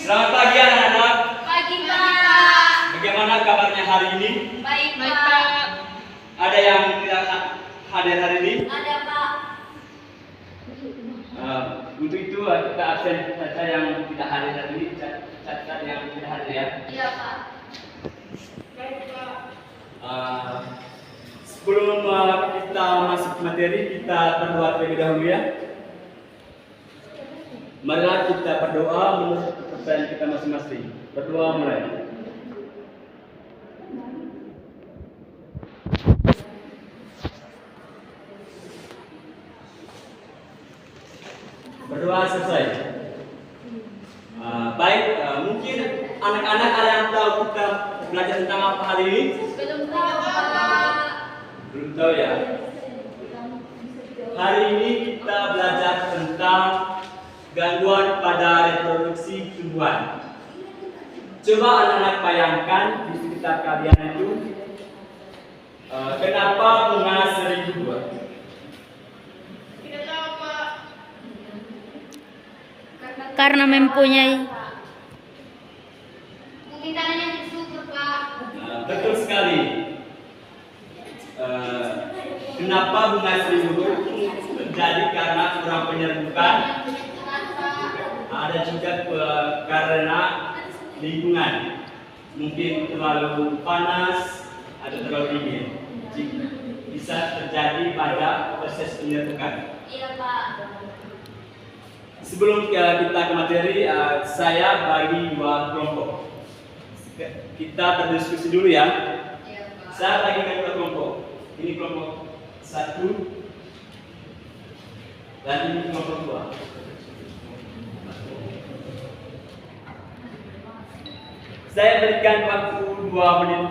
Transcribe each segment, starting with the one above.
Selamat pagi anak-anak. Pagi Pak. Bagaimana kabarnya hari ini? Baik Pak. Ada yang tidak hadir hari ini? Ada Pak. Untuk itu kita absen saja yang tidak hadir hari ini. Catat yang tidak hadir ya. Iya Pak. Baik Pak. Sebelum kita masuk materi, kita berdoa terlebih dahulu ya. Marilah kita berdoa menurut kepercayaan kita masing-masing. Berdoa mulai. Berdoa selesai. Baik, mungkin anak-anak ada yang tahu kita belajar tentang apa hari ini? Belum tahu Pak. Belum tahu ya. Hari ini kita belajar tentang gangguan pada reproduksi tumbuhan. Coba anak-anak bayangkan di sekitar kalian itu kenapa bunga sering tumbuh? Tidak tahu Pak. Karena mempunyai Mungkin tanahnya subur Pak. Betul sekali. Kenapa bunga sering tumbuh? Terjadi karena kurang penyerbukan. Ada juga karena lingkungan, mungkin terlalu panas atau terlalu dingin, bisa terjadi pada proses penyerbukan. Iya Pak. Sebelum kita ke materi, saya bagi dua kelompok. Kita berdiskusi dulu ya. Iya Pak. Saya bagikan dua kelompok. Ini kelompok satu dan ini kelompok dua. Saya berikan waktu 2 menit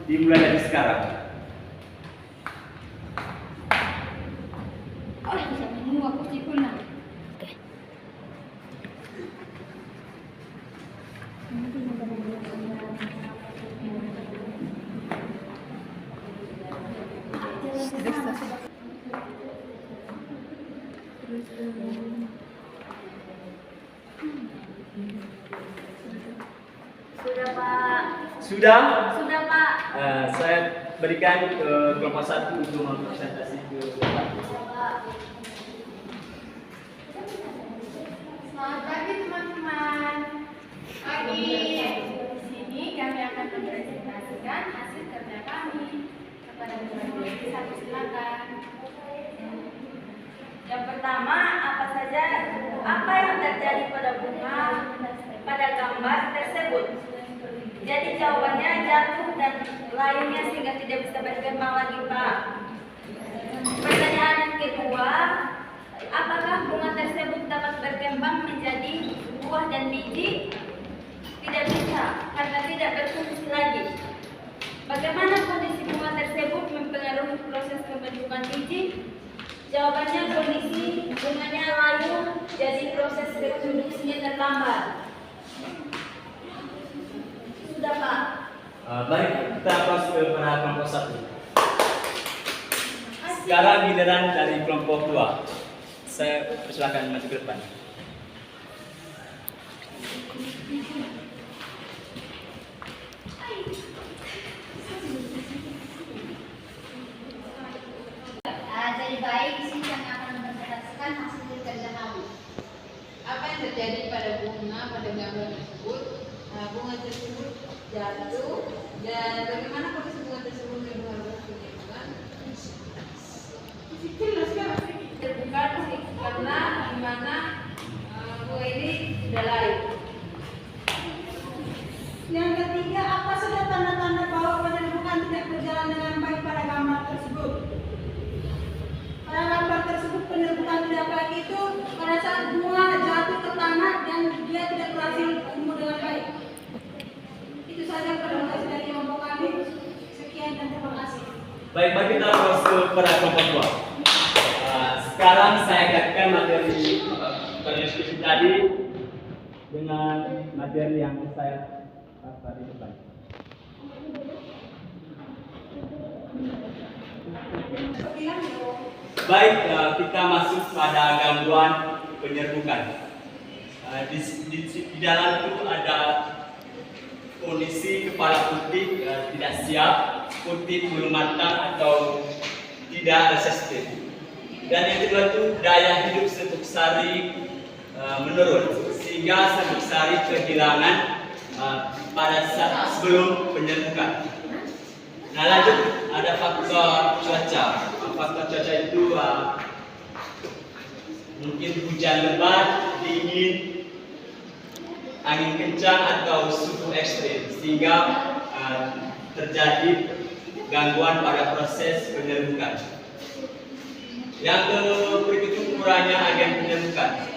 dimulai dari sekarang. Oh, bisa menunggu aku sih pun. Sudah Pak. Sudah? Sudah Pak. Saya berikan ke kelompok satu untuk mempresentasi ke depan. Pak. Selamat pagi teman-teman. Pagi. Di sini kami akan mempresentasikan hasil kerja kami kepada teman-teman. Satu silakan. Yang pertama, apa yang terjadi pada bunga pada gambar tersebut? Jadi jawabannya jatuh dan lainnya sehingga tidak bisa berkembang lagi Pak. Pertanyaan yang kedua, apakah bunga tersebut dapat berkembang menjadi buah dan biji? Tidak bisa, karena tidak berfungsi lagi. Bagaimana kondisi bunga tersebut mempengaruhi proses pembentukan biji? Jawabannya kondisi bunganya layu, jadi proses reproduksinya terlambat. Sudah Pak. Baik, kita masuk ke pada kelompok satu. Sekarang giliran dari kelompok dua. Saya persilakan maju ke depan. Jadi baik di sini kami akan mempresentasikan hasil kerja kami. Apa yang terjadi pada bunga pada gambar tersebut? Bunga tersebut jatuh dan bagaimana kondisi bunga tersebut mempengaruhi penyerbukan? Terbuka karena di mana bunga ini sudah layu. Yang ketiga, apa saja tanda-tanda bahwa penyerbukan tidak berjalan dengan baik pada gambar tersebut? Pada gambar tersebut penyerbukan tidak baik itu pada saat bunga jatuh ke tanah dan dia tidak berhasil tumbuh dengan baik. Itu saja presentasi dari kelompok kami. Sekian dan terima kasih. Baik, mari kita masuk pada kelompok dua. Sekarang saya akan materi berdiskusi tadi dengan materi yang saya tadi depan. Baik, kita masuk pada gangguan penyerbukan. Di dalam itu ada kondisi kepala putih tidak siap, putih belum matang atau tidak resistif. Dan yang kedua itu daya hidup serbuk sari menurun, sehingga serbuk sari kehilangan pada saat sebelum penyerbukan. Nah lanjut, ada faktor cuaca. Faktor cuaca itu mungkin hujan lebat, dingin, angin kencang atau suhu ekstrim, sehingga terjadi gangguan pada proses penyerbukan. Yang berikut itu kurangnya agen penyerbukan,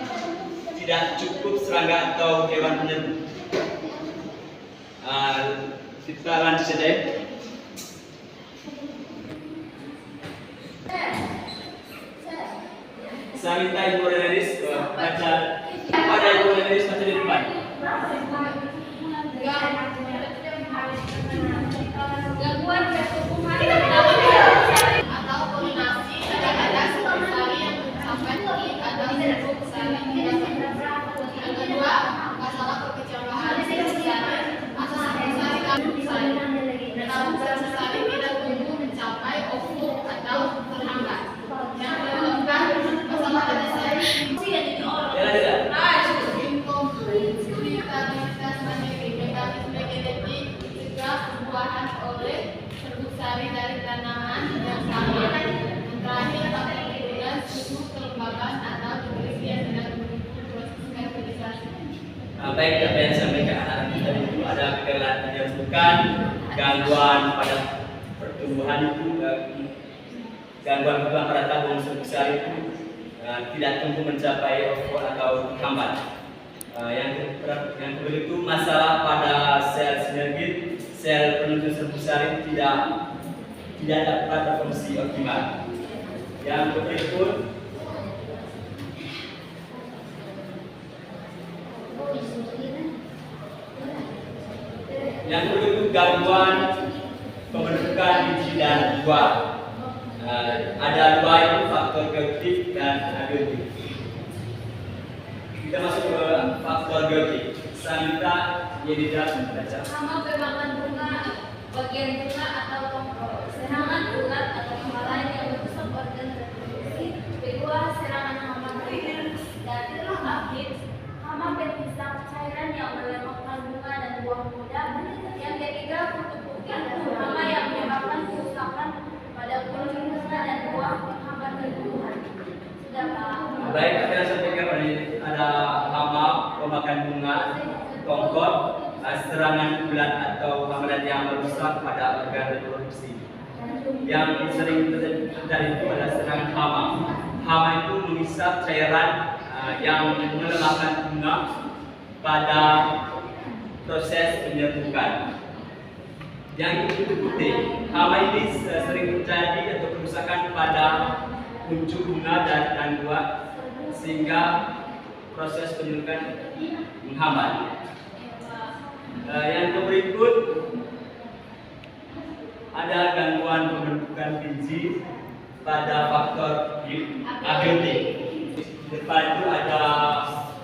tidak cukup serangga atau hewan penyerbuk. Kita lanjut saja. Saya minta Ibu Renelis baca pada Ibu Renelis baca di depan. Gangguan pertumbuhan atau polinasi kadang-kadang serbuk sari yang sampai kulit atau serbuk sari tidak sempurna. Yang kedua, masalah perkecambahan serbuk sari atau serbuk sari kandung sari. Dalam serbuk sari tidak tumbuh mencapai ovum atau terhambat. Yang keempat, masalah pada sari inkompleksitas mandiri, mekanisme genetik cegah pembuahan oleh serbuk sari dari tanaman yang sama. Yang terakhir, apabila suhu kelembaban atau nutrisi yang tidak mendukung proses fertilisasi. Baik, apa yang disampaikan anak kita itu ada gejala penyerbukan, gangguan pada pertumbuhan itu, gangguan pada tabung serbuk sari itu tidak tumbuh mencapai ovum atau hambat. Yang kedua itu masalah pada sel sinergit, sel penyusun serbuk sari tidak dapat berfungsi optimal. Yang berikut itu gangguan pembentukan biji dan buah. Ada dua itu, faktor genetik dan abiotik. Kita masuk ke faktor genetik. Saya minta Yedida membaca. hama bermakan bunga, bagian bunga atau tongkol, serangan ulat atau hama lain yang merusak organ reproduksi. Kedua, serangan hama virus dan aphids, hama penhisap cairan yang melemahkan bunga dan buah muda. Yang ketiga, kutu putih, hama yang menyebabkan kerusakan pada kulit bunga dan buah hama tumbuhan. Sudah Pak? Baik, kita sampaikan ada hama pemakan bunga, tongkol, serangan ulat atau hama yang merusak pada organ reproduksi. Yang sering terjadi itu adalah serangan hama. Hama itu menghisap cairan yang melemahkan bunga pada proses penyerbukan. Yang itu putih, hama ini sering terjadi atau kerusakan pada kuncup bunga dan buah, sehingga proses penyerbukan menghambat. Yang berikut ada gangguan pembentukan biji pada faktor abiotik. Di depan itu ada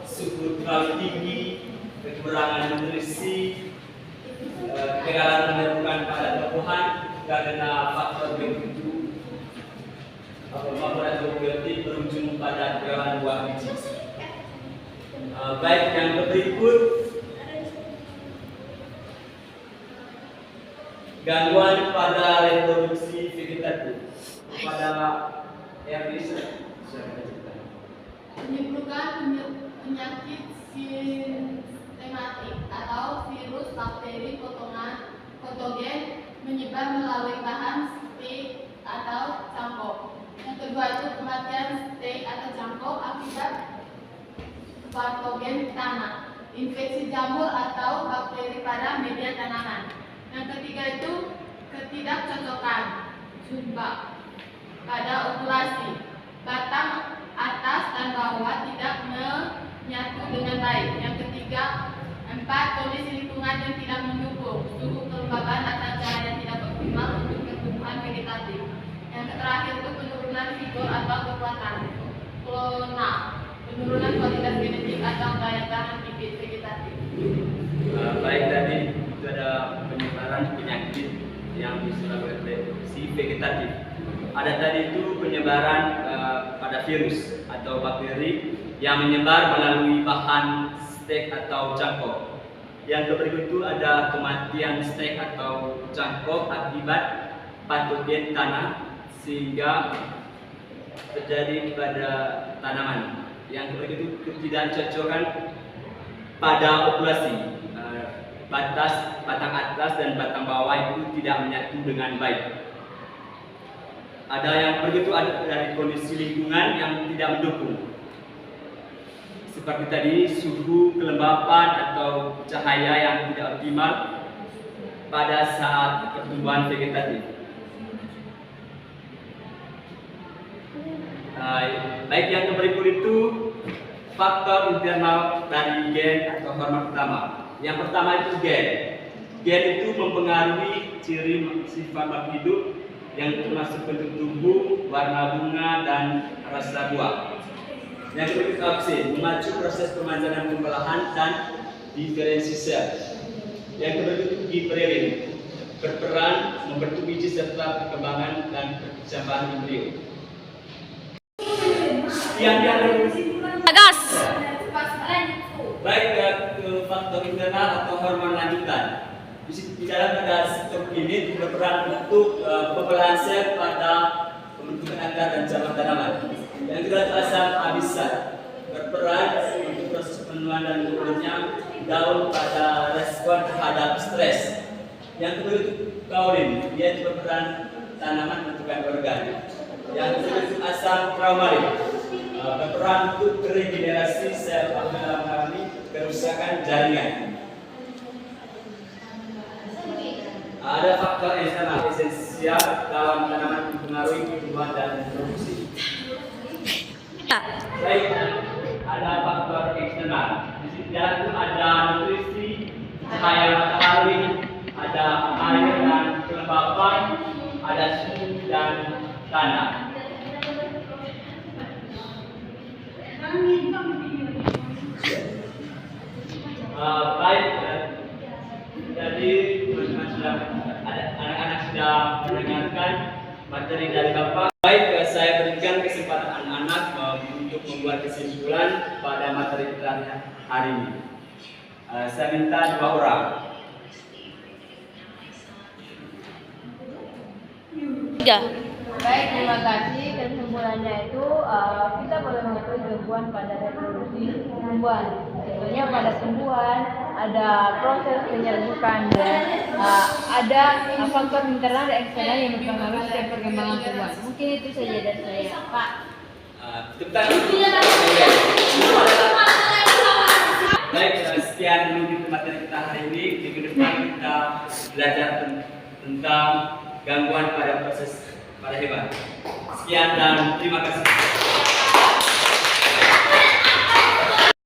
suhu terlalu tinggi, kekurangan nutrisi, kegagalan penyerbukan pada tumbuhan karena faktor begitu faktor abiotik berujung pada kegagalan buah biji. Baik, yang berikut gangguan pada reproduksi vegetatif pada Erlis. Menimbulkan penyakit sistematik atau virus bakteri patogen menyebar melalui bahan steak atau cangkok. Yang kedua itu kematian steak atau cangkok akibat patogen tanah, infeksi jamur atau bakteri pada media tanaman. Yang ketiga itu ketidakcocokan jumlah pada okulasi, batang atas dan bawah tidak menyatu dengan baik. Yang ketiga, kondisi lingkungan yang tidak mendukung, suhu kelembaban atau cahaya tidak optimal untuk pertumbuhan vegetatif. Yang terakhir itu penurunan vigor atau kekuatan klonal. penurunan kualitas genetik atau daya tahan bibit vegetatif. Baik, tadi itu ada penyebaran penyakit yang disebabkan oleh si vegetatif. Ada tadi itu penyebaran pada virus atau bakteri yang menyebar melalui bahan stek atau cangkok. Yang berikut itu ada kematian stek atau cangkok akibat patogen tanah sehingga terjadi pada tanaman. Yang berikut itu ketidakcocokan pada populasi. Batas batang atas dan batang bawah itu tidak menyatu dengan baik. Ada yang begitu ada dari kondisi lingkungan yang tidak mendukung. Seperti tadi suhu kelembapan atau cahaya yang tidak optimal pada saat pertumbuhan vegetatif. Baik, yang berikut itu faktor internal dari gen atau hormon pertama. Yang pertama itu gen. Gen itu mempengaruhi ciri sifat makhluk hidup yang termasuk bentuk tubuh, warna bunga, dan rasa buah. Yang kedua auxin, memacu proses pemajanan pembelahan dan diferensi sel. Yang kedua itu gibberellin, berperan membentuk biji serta perkembangan dan perkembangan embrio. Gas. Baik, ke faktor internal atau hormon lanjutan. Di dalam ada sitokin berperan untuk pembelahan sel pada pembentukan akar dan cabang tanaman. Yang kedua itu asam absisat, berperan untuk proses penuaan dan gugurnya daun pada respon terhadap stres. Yang kedua itu kaolin, dia berperan tanaman menentukan organ. Yang ketiga itu asam traumarin, berperan untuk regenerasi sel dalam mengalami kerusakan jaringan. Ada faktor eksternal esensial dalam tanaman mempengaruhi pertumbuhan dan produksi. Baik, ada faktor eksternal. Di dalam itu ada nutrisi, cahaya matahari, ada air dan kelembapan, ada suhu dan tanah. Baik, jadi teman-teman sudah ada anak-anak sudah mendengarkan materi dari Bapak. Baik, saya berikan kesempatan anak-anak untuk membuat kesimpulan pada materi kita hari ini. Saya minta 2 orang. 3. Baik, terima kasih. Kesimpulannya itu kita boleh mengetahui gangguan pada reproduksi tumbuhan. Contohnya pada tumbuhan ada proses penyerbukan dan ada faktor internal dan eksternal yang mempengaruhi setiap perkembangan tumbuhan. Mungkin itu saja dari saya, Pak. Baik, sekian dulu materi kita hari ini. Di depan kita belajar tentang gangguan pada proses pada hewan. Sekian dan terima kasih.